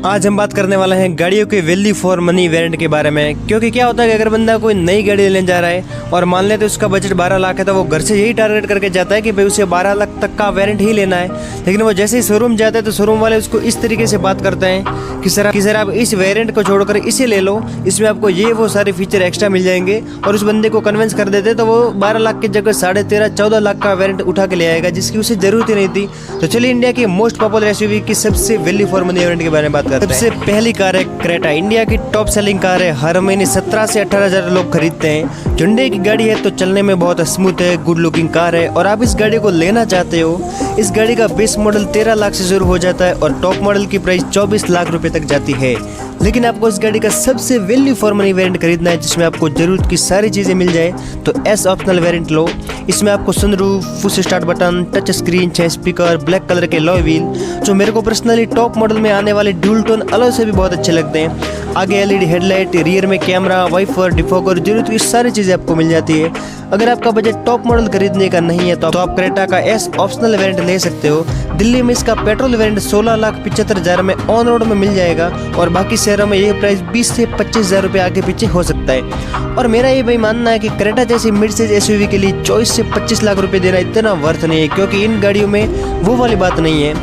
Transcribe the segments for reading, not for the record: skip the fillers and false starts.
आज हम बात करने वाले हैं गाड़ियों के वैल्यू फॉर मनी वेरिएंट के बारे में। क्योंकि क्या होता है कि अगर बंदा कोई नई गाड़ी लेने जा रहा है और मान ले तो उसका बजट 12 लाख है, तो वो घर से यही टारगेट करके जाता है कि भाई उसे 12 लाख तक का वेरिएंट ही लेना है। लेकिन वो जैसे ही शोरूम जाता है तो शोरूम वाले उसको इस तरीके से बात करते हैं कि सर आप इस वेरिएंट को छोड़कर इसे ले लो, इसमें आपको ये वो सारे फीचर एक्स्ट्रा मिल जाएंगे, और उस बंदे को कन्विंस कर देते तो वो 12 लाख की जगह 13.5-14 लाख का वेरिएंट उठा के ले आएगा, जिसकी उसे जरूरत ही नहीं थी। तो चलिए इंडिया की मोस्ट पॉपुलर एसयूवी की सबसे वैल्यू फॉर मनी वेरिएंट के बारे में बात करते हैं। सबसे पहली कार है क्रेटा। इंडिया की टॉप सेलिंग कार है, हर महीने 17 से 18 हजार लोग खरीदते हैं। Hyundai की गाड़ी है तो चलने में बहुत स्मूथ है, गुड लुकिंग कार है, और आप इस गाड़ी को लेना चाहते हो। इस गाड़ी का बेस मॉडल 13 लाख से शुरू हो जाता है और टॉप मॉडल की प्राइस 24 लाख रुपए तक जाती है। लेकिन आपको इस गाड़ी का सबसे वैल्यू फॉर मनी वेरिएंट खरीदना है जिसमें आपको जरूरत की सारी चीजें मिल जाए, तो एस ऑप्शनल वेरिएंट लो। इसमें आपको sunroof, push start button, touch screen, 6 speaker, black colour के लॉय व्हील, जो मेरे को पर्सनली टॉप मॉडल में आने वाले ड्यूल टोन अलॉय से भी बहुत अच्छे लगते हैं। आगे एलईडी हेडलाइट, रियर में कैमरा, वाइपर, डिफॉगर, जरूरत की सारी चीजें आपको मिल जाती है। अगर आपका बजट टॉप मॉडल खरीदने का नहीं है तो आप क्रेटा का एस ऑप्शनल वेरिएंट ले सकते हो। दिल्ली में इसका पेट्रोल वेरिएंट 16,75,000 में ऑन रोड में मिल जाएगा, और बाकी शहरों में यह प्राइस 20 से 25,000 रुपए आगे पीछे हो सकता है। और मेरा ये भाई मानना है कि क्रेटा जैसी मिड साइज एसयूवी के लिए 24 से 25 लाख रुपए देना इतना वर्थ नहीं है, क्योंकि इन गाड़ियों में वो वाली बात नहीं है।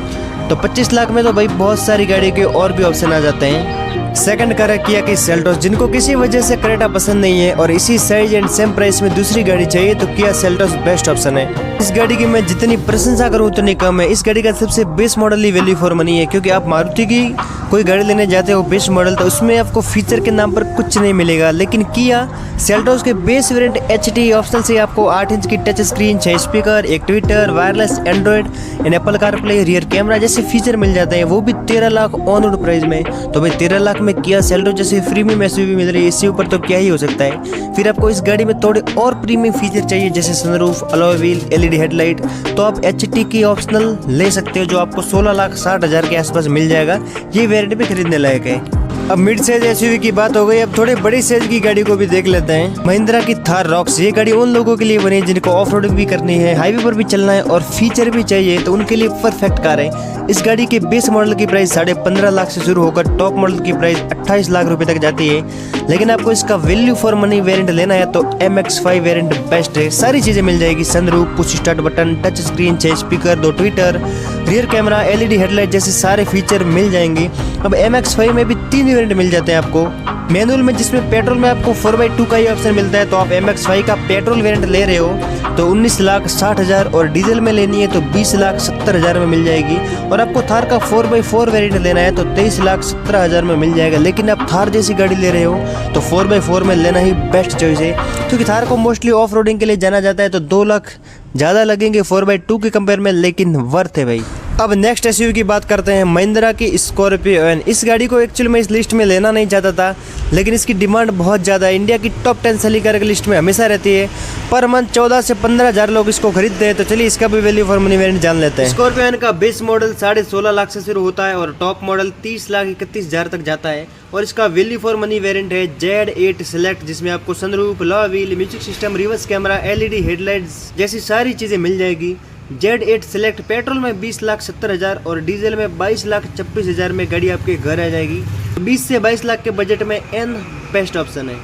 तो 25 लाख में तो भाई बहुत सारी गाड़ी के और भी ऑप्शन आ जाते हैं। सेकंड कार है किया की सेल्टोस। जिनको किसी वजह से क्रेटा पसंद नहीं है और इसी साइज एंड सेम प्राइस में दूसरी गाड़ी चाहिए तो किया सेल्टोस बेस्ट ऑप्शन है। इस गाड़ी की मैं जितनी प्रशंसा करूं उतनी कम है। इस गाड़ी का सबसे best model he value for money है, क्योंकि आप मारुति की कोई गाड़ी लेने जाते हो बेस्ट मॉडल, तो उसमें आपको फीचर के नाम पर कुछ नहीं मिलेगा। लेकिन किया सेल्टोस के बेस वेरिएंट एचटी ऑप्शनल से आपको 8 इंच की टच स्क्रीन, 6 स्पीकर, एक Twitter, wireless Android and Apple CarPlay, rear camera जैसे फीचर मिल जाते हैं, वो भी 13 लाख ऑन रोड प्राइस में। तो भाई 13 लाख में किया सेल्टोस जैसे प्रीमियम एसयूवी मिल रही है, इससे ऊपर तो क्या ही हो सकता है। फिर आपको इस गाड़ी में थोड़े और प्रीमियम फीचर चाहिए जैसे sunroof, alloy wheel, LED headlight, तो आप एचटी की ऑप्शनल ले सकते हो, जो आपको 16,60,000 के आसपास मिल जाएगा। ये वेरिएंट भी खरीदने लायक है। अब मिड साइज एसयूवी की बात हो गई, अब थोड़े बड़ी साइज की गाड़ी को भी देख लेते हैं। महिंद्रा की थार रॉक्स, ये गाड़ी उन लोगों के लिए बनी है जिनको ऑफ रोडिंग भी करनी है, हाईवे पर भी चलना है और फीचर भी चाहिए, तो उनके लिए परफेक्ट कार है। इस गाड़ी के बेस मॉडल की प्राइस 15.5 लाख से शुरू होकर टॉप मॉडल की प्राइस 28 लाख रुपए तक जाती है। लेकिन आपको इसका वैल्यू फॉर मनी वेरिएंट लेना है तो MX-5 वेरिएंट बेस्ट है। सारी चीजें मिल जाएगी, sunroof, push start button, touch screen, 6 speaker, 2 Twitter, rear camera, LED headlight जैसे सारे फीचर मिल जाएंगे। अब MX-5 में भी 3 वेरिएंट मिल जाते हैं आपको। मैनुअल में, जिसमें पेट्रोल में आपको 4x2 का ही ऑप्शन मिलता है, तो आप MX-5 का पेट्रोल वेरिएंट ले रहे हो तो 19,60,000, और डीजल में लेनी है तो 20,70,000 में मिल जाएगी। और आपको थार का 4x4 वेरिएंट लेना है तो 23,17,000 में मिल जाएगा। लेकिन आप थार जैसी गाड़ी ले रहे हो तो 4x4 में लेना ही बेस्ट चॉइस है, क्योंकि थार को मोस्टली ऑफ रोडिंग के लिए जाना जाता है, तो 2 लाख ज़्यादा लगेंगे 4x2 के कंपेयर में, लेकिन वर्थ है भाई। अब नेक्स्ट एसयूवी की बात करते हैं, महिंद्रा की स्कॉर्पियो एन। इस गाड़ी को एक्चुअली मैं इस लिस्ट में लेना नहीं चाहता था, लेकिन इसकी डिमांड बहुत ज़्यादा है। इंडिया की टॉप 10 सेलिंग कार की लिस्ट में हमेशा रहती है। पर मंथ 14 से 15 हजार लोग इसको खरीदते हैं, तो चलिए इसका भी वैल्यू फॉर मनी वेरिएंट जान लेते हैं। स्कॉर्पियो एन का बेस मॉडल 16.5 लाख से शुरू होता है और टॉप मॉडल 30,31,000 तक जाता है। और इसका वैल्यू फॉर मनी वेरिएंट है Z8 सेलेक्ट, जिसमें आपको sunroof, Loy wheel, music system, reverse camera, LED headlights जैसी सारी चीजें मिल जाएगी। Z8 सेलेक्ट पेट्रोल में 20,70,000 और डीजल में 22,26,000 में गाड़ी आपके घर आ जाएगी। 20 से 22 लाख के बजट में एन बेस्ट ऑप्शन है।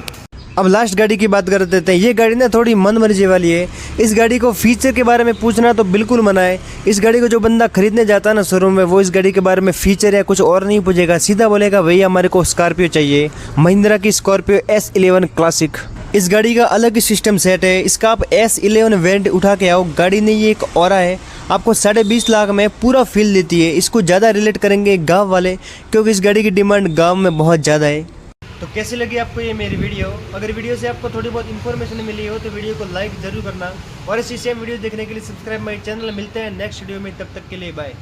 अब लास्ट गाड़ी की बात कर देते हैं। ये गाड़ी ना थोड़ी मन मर्जी वाली है। इस गाड़ी को फीचर के बारे में पूछना तो बिल्कुल मना है। इस गाड़ी को जो बंदा खरीदने जाता है ना शोरूम में, वो इस गाड़ी के बारे में फीचर या कुछ और नहीं पूछेगा, सीधा बोलेगा भैया हमारे को स्कॉर्पियो चाहिए। महिंद्रा की स्कॉर्पियो S11 क्लासिक। इस गाड़ी का अलग ही सिस्टम सेट है। इसका आप S11 वेरिएंट उठा के आओ, गाड़ी ने ये एक ऑरा है, आपको 20.5 लाख में पूरा फील देती है। इसको ज़्यादा रिलेट करेंगे गांव वाले, क्योंकि इस गाड़ी की डिमांड गांव में बहुत ज़्यादा है। तो कैसी लगी आपको ये मेरी वीडियो? अगर वीडियो से आपको थोड़ी बहुत इन्फॉर्मेशन मिली हो तो वीडियो को लाइक जरूर करना, और इसी सेम वीडियो देखने के लिए सब्सक्राइब माई चैनल। मिलते हैं नेक्स्ट वीडियो में, तब तक के लिए बाय।